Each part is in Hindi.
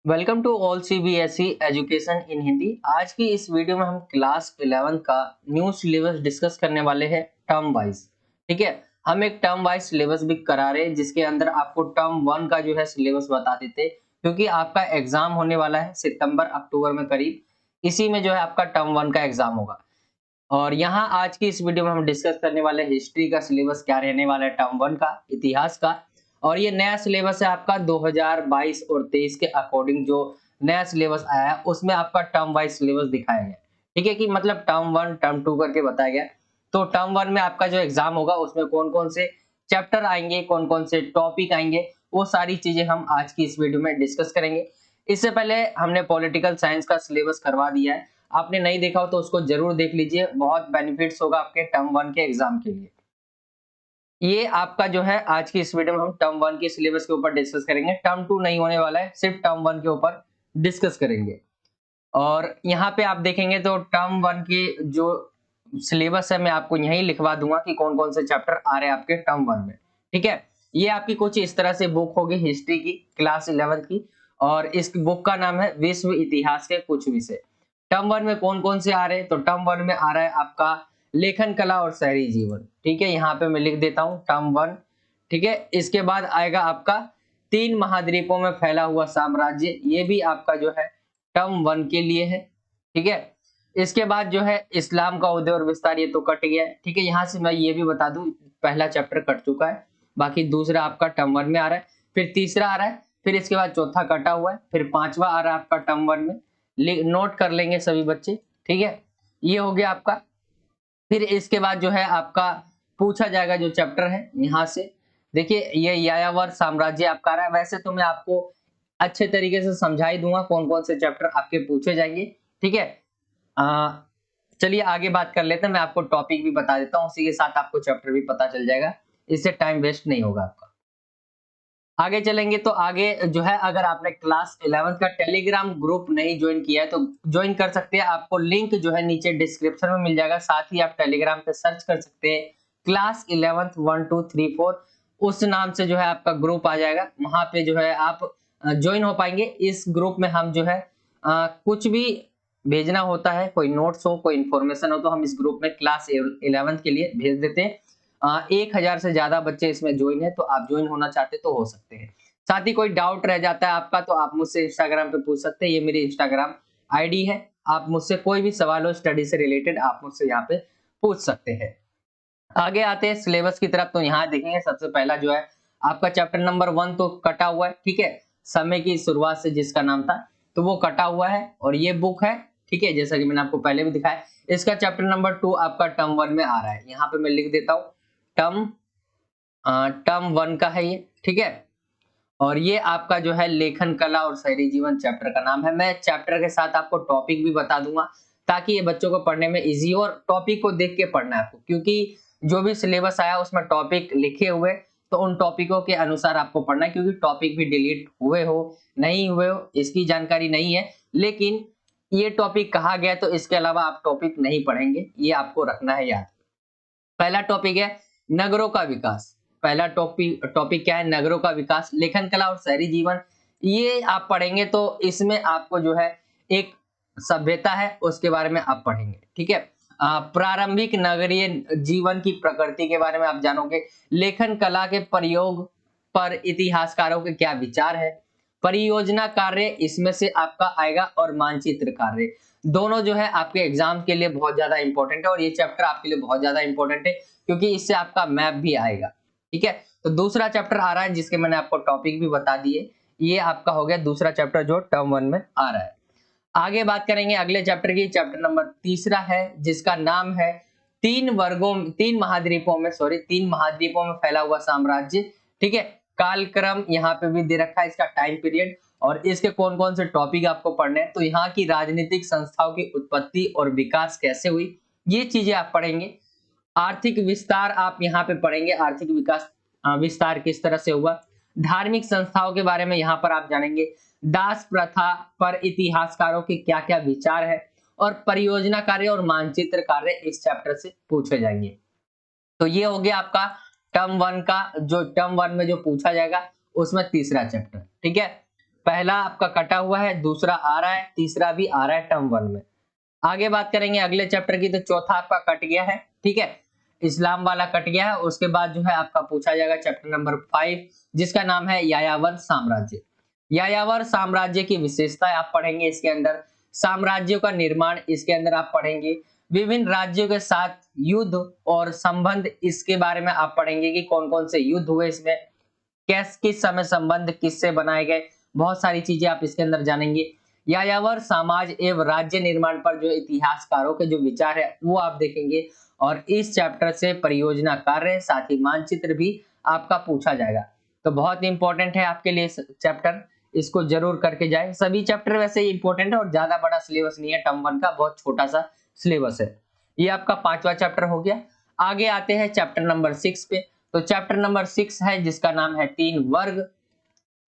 Welcome to all CBSE education in Hindi. आज की इस वीडियो में हम क्लास 11 का न्यू सिलेबस डिस्कस करने वाले हैं टर्म वाइज। ठीक है, हम एक टर्म वाइज सिलेबस भी करा रहे हैं जिसके अंदर आपको टर्म 1 का जो है सिलेबस बता देते हैं, क्योंकि आपका एग्जाम होने वाला है सितंबर अक्टूबर में करीब। इसी में जो है आपका टर्म 1 का एग्जाम होगा। और यहाँ आज की इस वीडियो में हम डिस्कस करने वाले हैं हिस्ट्री का सिलेबस क्या रहने वाला है, टर्म 1 का, इतिहास का। और ये नया सिलेबस है आपका 2022 और 23 के अकॉर्डिंग जो नया सिलेबस आया है उसमें आपका टर्म वाइज सिलेबस दिखाया गया। ठीक है, कि मतलब टर्म 1 टर्म 2 करके बताया गया। तो टर्म 1 में आपका जो एग्जाम होगा उसमें कौन कौन से चैप्टर आएंगे, कौन कौन से टॉपिक आएंगे, वो सारी चीजें हम आज की इस वीडियो में डिस्कस करेंगे। इससे पहले हमने पॉलिटिकल साइंस का सिलेबस करवा दिया है। आपने नहीं देखा हो तो उसको जरूर देख लीजिए, बहुत बेनिफिट्स होगा आपके टर्म 1 के एग्जाम के लिए। ये आपका जो है आज की इस वीडियो में हम टर्म 1 के सिलेबस के ऊपर डिस्कस करेंगे। टर्म 2 नहीं होने वाला है, सिर्फ टर्म 1 के ऊपर डिस्कस करेंगे। और यहाँ पे आप देखेंगे तो टर्म 1 की जो सिलेबस है मैं आपको यहीं लिखवा दूंगा कि कौन कौन से चैप्टर आ रहे हैं आपके टर्म 1 में। ठीक है, ये आपकी कुछ इस तरह से बुक होगी हिस्ट्री की क्लास 11 की, और इस बुक का नाम है विश्व इतिहास के कुछ विषय। टर्म 1 में कौन कौन से आ रहे हैं, तो टर्म 1 में आ रहा है आपका लेखन कला और शहरी जीवन। ठीक है, यहाँ पे मैं लिख देता हूँ टर्म 1। ठीक है, इसके बाद आएगा आपका 3 महाद्वीपों में फैला हुआ साम्राज्य, ये भी आपका जो है टर्म 1 के लिए है। ठीक है, इसके बाद जो है इस्लाम का उदय और विस्तार, ये तो कट गया है। ठीक है, यहाँ से मैं ये भी बता दूं पहला चैप्टर कट चुका है, बाकी दूसरा आपका टर्म 1 में आ रहा है, फिर तीसरा आ रहा है, फिर इसके बाद चौथा कटा हुआ है, फिर पांचवा आ रहा है आपका टर्म 1 में। नोट कर लेंगे सभी बच्चे। ठीक है, ये हो गया आपका। फिर इसके बाद जो है आपका पूछा जाएगा जो चैप्टर है यहाँ से। देखिए, ये यायावर साम्राज्य आपका आ रहा है। वैसे तो मैं आपको अच्छे तरीके से समझा ही दूंगा कौन कौन से चैप्टर आपके पूछे जाएंगे। ठीक है, अ, चलिए आगे बात कर लेते हैं। मैं आपको टॉपिक भी बता देता हूँ, उसी के साथ आपको चैप्टर भी पता चल जाएगा, इससे टाइम वेस्ट नहीं होगा आपका। आगे चलेंगे तो आगे जो है, अगर आपने क्लास 11 का टेलीग्राम ग्रुप नहीं ज्वाइन किया है तो ज्वाइन कर सकते हैं। आपको लिंक जो है नीचे डिस्क्रिप्शन में मिल जाएगा, साथ ही आप टेलीग्राम पे सर्च कर सकते हैं क्लास 11 1 2 3 4, उस नाम से जो है आपका ग्रुप आ जाएगा। वहां पे जो है आप ज्वाइन हो पाएंगे। इस ग्रुप में हम जो है कुछ भी भेजना होता है, कोई नोट्स हो, कोई इन्फॉर्मेशन हो, तो हम इस ग्रुप में क्लास 11 के लिए भेज देते हैं। 1000 से ज्यादा बच्चे इसमें ज्वाइन है, तो आप ज्वाइन होना चाहते तो हो सकते हैं। साथ ही कोई डाउट रह जाता है आपका तो आप मुझसे इंस्टाग्राम पे पूछ सकते हैं, ये मेरी इंस्टाग्राम आईडी है। आप मुझसे कोई भी सवाल हो स्टडी से रिलेटेड आप मुझसे यहाँ पे पूछ सकते हैं। आगे आते हैं सिलेबस की तरफ, तो यहाँ देखेंगे सबसे पहला जो है आपका चैप्टर नंबर 1 तो कटा हुआ है। ठीक है, समय की शुरुआत से जिसका नाम था, तो वो कटा हुआ है और ये बुक है। ठीक है, जैसा कि मैंने आपको पहले भी दिखाया। इसका चैप्टर नंबर 2 आपका टर्म 1 में आ रहा है, यहाँ पे मैं लिख देता हूँ टर्म टर्म 1 का है ये। ठीक है, और ये आपका जो है लेखन कला और शहरी जीवन चैप्टर का नाम है। मैं चैप्टर के साथ आपको टॉपिक भी बता दूंगा ताकि ये बच्चों को पढ़ने में इजी हो, और टॉपिक को देख के पढ़ना है आपको, क्योंकि जो भी सिलेबस आया उसमें टॉपिक लिखे हुए, तो उन टॉपिकों के अनुसार आपको पढ़ना है। क्योंकि टॉपिक भी डिलीट हुए हो नहीं हुए हो इसकी जानकारी नहीं है, लेकिन ये टॉपिक कहा गया तो इसके अलावा आप टॉपिक नहीं पढ़ेंगे, ये आपको रखना है याद। पहला टॉपिक है नगरों का विकास। पहला टॉपिक टॉपिक क्या है, नगरों का विकास, लेखन कला और शहरी जीवन। ये आप पढ़ेंगे तो इसमें आपको जो है एक सभ्यता है उसके बारे में आप पढ़ेंगे। ठीक है, प्रारंभिक नगरीय जीवन की प्रकृति के बारे में आप जानोगे। लेखन कला के प्रयोग पर इतिहासकारों के क्या विचार है। परियोजना कार्य इसमें से आपका आएगा, और मानचित्र कार्य। दोनों जो है आपके एग्जाम के लिए बहुत ज्यादा इंपॉर्टेंट है, और ये चैप्टर आपके लिए बहुत ज्यादा इंपॉर्टेंट है क्योंकि इससे आपका मैप भी आएगा। ठीक है, तो दूसरा चैप्टर आ रहा है जिसके मैंने आपको टॉपिक भी बता दिए। ये आपका हो गया दूसरा चैप्टर जो टर्म 1 में आ रहा है। आगे बात करेंगे अगले चैप्टर की। चैप्टर नंबर तीसरा है जिसका नाम है तीन महाद्वीपों में फैला हुआ साम्राज्य। ठीक है, कालक्रम यहाँ पे भी दे रखा है, इसका टाइम पीरियड, और इसके कौन कौन से टॉपिक आपको पढ़ने हैं। तो यहाँ की राजनीतिक संस्थाओं की उत्पत्ति और विकास कैसे हुई, ये चीजें आप पढ़ेंगे। आर्थिक विस्तार आप यहाँ पे पढ़ेंगे, आर्थिक विकास विस्तार किस तरह से हुआ। धार्मिक संस्थाओं के बारे में यहाँ पर आप जानेंगे। दास प्रथा पर इतिहासकारों के क्या क्या विचार है, और परियोजना कार्य और मानचित्र कार्य इस चैप्टर से पूछे जाएंगे। तो ये हो गया आपका टर्म 1 का, जो टर्म 1 में जो पूछा जाएगा उसमें तीसरा चैप्टर। ठीक है, पहला आपका कटा हुआ है, दूसरा आ रहा है, तीसरा भी आ रहा है टर्म 1 में। आगे बात करेंगे अगले चैप्टर की, तो चौथा आपका कट गया है, ठीक है, इस्लाम वाला कट गया है। उसके बाद जो है आपका पूछा जाएगा चैप्टर नंबर 5, जिसका नाम है यायावर साम्राज्य। यायावर साम्राज्य की विशेषताएं आप पढ़ेंगे इसके अंदर, साम्राज्यों का निर्माण इसके अंदर आप पढ़ेंगे, विभिन्न राज्यों के साथ युद्ध और संबंध इसके बारे में आप पढ़ेंगे कि कौन कौन से युद्ध हुए इसमें, किस समय संबंध किससे बनाए गए, बहुत सारी चीजें आप इसके अंदर जानेंगे। यायावर समाज एवं राज्य निर्माण पर जो इतिहासकारों के जो विचार है वो आप देखेंगे। और इस चैप्टर से परियोजना कार्य साथ ही मानचित्र भी आपका पूछा जाएगा। तो बहुत इंपॉर्टेंट है आपके लिए चैप्टर, इसको जरूर करके जाए। सभी चैप्टर वैसे ही इंपॉर्टेंट है और ज्यादा बड़ा सिलेबस नहीं है, टर्म 1 का बहुत छोटा सा सिलेबस है। ये आपका 5वां चैप्टर हो गया। आगे आते हैं चैप्टर नंबर 6 पे। तो चैप्टर नंबर 6 है जिसका नाम है 3 वर्ग,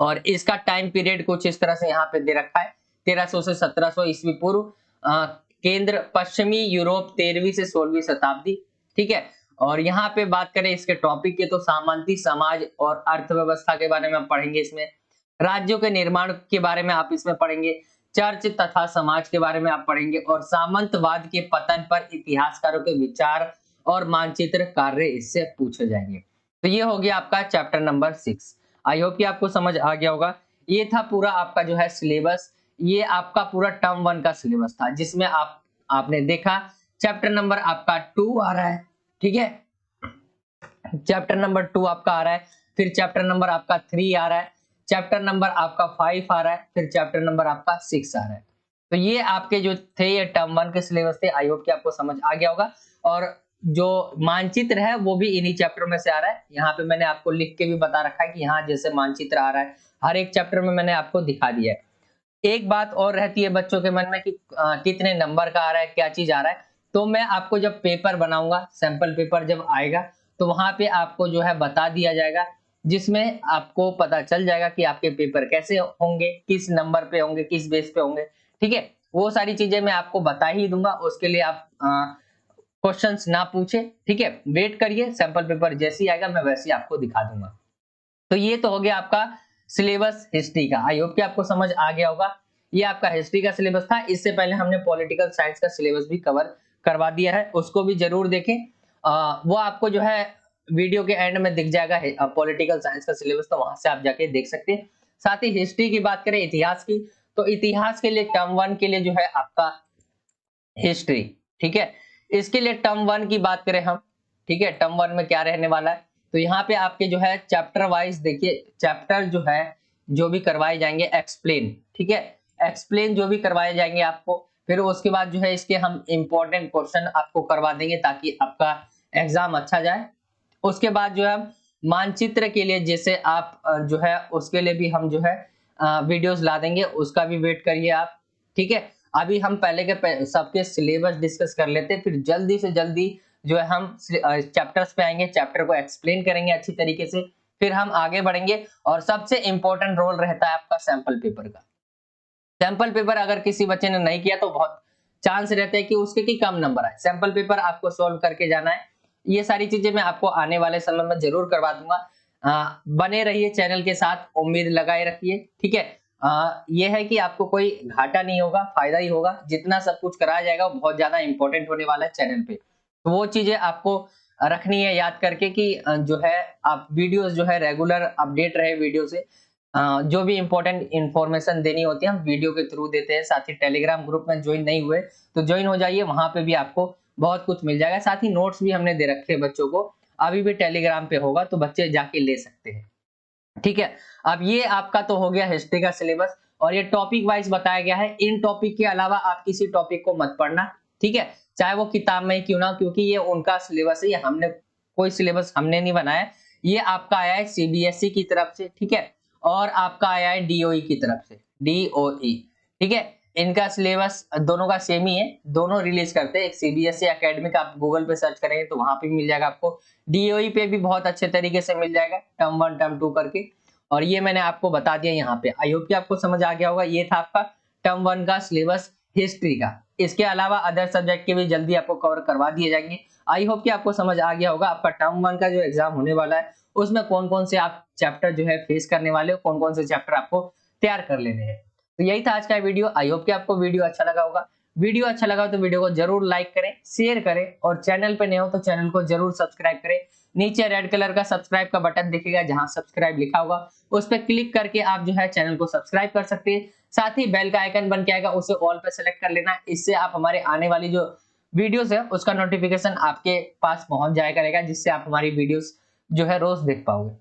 और इसका टाइम पीरियड कुछ इस तरह से यहाँ पे दे रखा है, 1300 से 1700 ईस्वी पूर्व, केंद्र पश्चिमी यूरोप 13वीं से 16वीं शताब्दी, ठीक है। और यहाँ पे बात करें इसके टॉपिक के, तो सामंती समाज और अर्थव्यवस्था के बारे में आप पढ़ेंगे इसमें, राज्यों के निर्माण के बारे में आप इसमें पढ़ेंगे, चर्च तथा समाज के बारे में आप पढ़ेंगे, और सामंतवाद के पतन पर इतिहासकारों के विचार और मानचित्र कार्य इससे पूछे जाएंगे। तो ये हो गया आपका चैप्टर नंबर 6। आई होप कि आपको समझ आ गया होगा। ये था पूरा आपका जो है सिलेबस, ये आपका पूरा टर्म 1 का सिलेबस था, जिसमें आपने देखा चैप्टर नंबर आपका 2 आ रहा है, ठीक है, चैप्टर नंबर 2 आपका आ रहा है, फिर चैप्टर नंबर आपका 3 आ रहा है, चैप्टर नंबर आपका 5 आ रहा है, फिर चैप्टर नंबर आपका 6 आ रहा है। तो ये आपके जो थे ये टर्म 1 के सिलेबस थे। आई होप कि आपको समझ आ गया होगा। और जो मानचित्र है वो भी इन्हीं चैप्टर में से आ रहा है। यहाँ पे मैंने आपको लिख के भी बता रखा है कि यहाँ जैसे मानचित्र आ रहा है, हर एक चैप्टर में मैंने आपको दिखा दिया है। एक बात और रहती है बच्चों के मन में कि कितने नंबर का आ रहा है, क्या चीज आ रहा है। तो मैं आपको जब पेपर बनाऊंगा, सैंपल पेपर जब आएगा, तो वहां पे आपको जो है बता दिया जाएगा, जिसमें आपको पता चल जाएगा कि आपके पेपर कैसे होंगे, किस नंबर पे होंगे, किस बेस पे होंगे, ठीक है। वो सारी चीजें मैं आपको बता ही दूंगा, उसके लिए आप क्वेश्चंस ना पूछे, ठीक है, वेट करिए, सैंपल पेपर जैसे ही आएगा मैं वैसे ही आपको दिखा दूंगा। तो ये तो हो गया आपका सिलेबस हिस्ट्री का। आई होप कि आपको समझ आ गया होगा। ये आपका हिस्ट्री का सिलेबस था। इससे पहले हमने पॉलिटिकल साइंस का सिलेबस भी कवर करवा दिया है, उसको भी जरूर देखें। वो आपको जो है वीडियो के एंड में दिख जाएगा पॉलिटिकल साइंस का सिलेबस, तो वहां से आप जाके देख सकते हैं। साथ ही हिस्ट्री की बात करें, इतिहास की, तो इतिहास के लिए टर्म 1 के लिए जो है आपका हिस्ट्री, ठीक है। इसके लिए टर्म 1 की बात करें हम, ठीक है, टर्म 1 में क्या रहने वाला है, तो यहाँ पे आपके जो है चैप्टर वाइज देखिए, चैप्टर जो है जो भी करवाए जाएंगे एक्सप्लेन, ठीक है, एक्सप्लेन जो भी करवाए जाएंगे आपको, फिर उसके बाद जो है इसके हम इंपॉर्टेंट क्वेश्चन आपको करवा देंगे ताकि आपका एग्जाम अच्छा जाए। उसके बाद जो है मानचित्र के लिए जैसे आप जो है उसके लिए भी हम जो है वीडियोस ला देंगे, उसका भी वेट करिए आप, ठीक है। अभी हम पहले के सबके सिलेबस डिस्कस कर लेते हैं, फिर जल्दी से जल्दी जो है हम चैप्टर्स पे आएंगे, चैप्टर को एक्सप्लेन करेंगे अच्छी तरीके से, फिर हम आगे बढ़ेंगे। और सबसे इंपॉर्टेंट रोल रहता है आपका सैंपल पेपर का। सैंपल पेपर अगर किसी बच्चे ने नहीं किया तो बहुत चांस रहते हैं कि उसके की कम नंबर आए। सैंपल पेपर आपको सॉल्व करके जाना है। ये सारी चीजें मैं आपको आने वाले समय में जरूर करवा दूंगा। बने रहिए चैनल के साथ, उम्मीद लगाए रखिए, ठीक है। ये है कि आपको कोई घाटा नहीं होगा, फायदा ही होगा। जितना सब कुछ कराया जाएगा वो बहुत ज्यादा इंपॉर्टेंट होने वाला है चैनल पे, तो वो चीजें आपको रखनी है याद करके कि जो है आप वीडियोस जो है रेगुलर अपडेट रहे वीडियो से। जो भी इंपॉर्टेंट इंफॉर्मेशन देनी होती है हम वीडियो के थ्रू देते हैं। साथ ही टेलीग्राम ग्रुप में ज्वाइन नहीं हुए तो ज्वाइन हो जाइए, वहां पे भी आपको बहुत कुछ मिल जाएगा। साथ ही नोट्स भी हमने दे रखे हैं बच्चों को, अभी भी टेलीग्राम पे होगा तो बच्चे जाके ले सकते हैं, ठीक है। अब ये आपका तो हो गया हिस्ट्री का सिलेबस, और ये टॉपिक वाइज बताया गया है। इन टॉपिक के अलावा आप किसी टॉपिक को मत पढ़ना, ठीक है, चाहे वो किताब में ही क्यों ना, क्योंकि ये उनका सिलेबस है, ये हमने कोई सिलेबस हमने नहीं बनाया। ये आपका आया है सीबीएसई की तरफ से, ठीक है, और आपका आया है डीओई की तरफ से, डीओई, ठीक है। इनका सिलेबस दोनों का सेम ही है, दोनों रिलीज करते हैं। एक सीबीएसई एकेडमिक आप गूगल पे सर्च करेंगे तो वहां पे मिल जाएगा आपको, डीओई पे भी बहुत अच्छे तरीके से मिल जाएगा, टर्म 1 टर्म 2 करके। और ये मैंने आपको बता दिया यहाँ पे। आई होप कि आपको समझ आ गया होगा। ये था आपका टर्म 1 का सिलेबस हिस्ट्री का। इसके अलावा अदर सब्जेक्ट के भी जल्दी आपको कवर करवा दिए जाएंगे। आई होप कि आपको समझ आ गया होगा। आपका टर्म 1 का जो एग्जाम होने वाला है उसमें कौन कौन से आप चैप्टर जो है फेस करने वाले हो, कौन कौन से चैप्टर आपको तैयार कर लेने हैं। तो यही था आज का वीडियो। आई होप कि आपको वीडियो अच्छा लगा होगा। वीडियो अच्छा लगा हो तो वीडियो को जरूर लाइक करें, शेयर करें और चैनल पे नए हो तो चैनल को जरूर सब्सक्राइब करें। नीचे रेड कलर का सब्सक्राइब का बटन दिखेगा, जहां सब्सक्राइब लिखा होगा उस पर क्लिक करके आप जो है चैनल को सब्सक्राइब कर सकते हैं। साथ ही बेल का आइकन बन के आएगा, उसे ऑल पे सेलेक्ट कर लेना। इससे आप हमारे आने वाली जो वीडियोस है उसका नोटिफिकेशन आपके पास पहुंच जाया करेगा, जिससे आप हमारी वीडियोस जो है रोज देख पाओगे।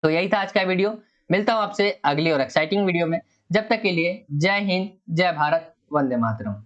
तो यही था आज का वीडियो। मिलता हूं आपसे अगली और एक्साइटिंग वीडियो में। जब तक के लिए जय हिंद, जय भारत, वंदे मातरम।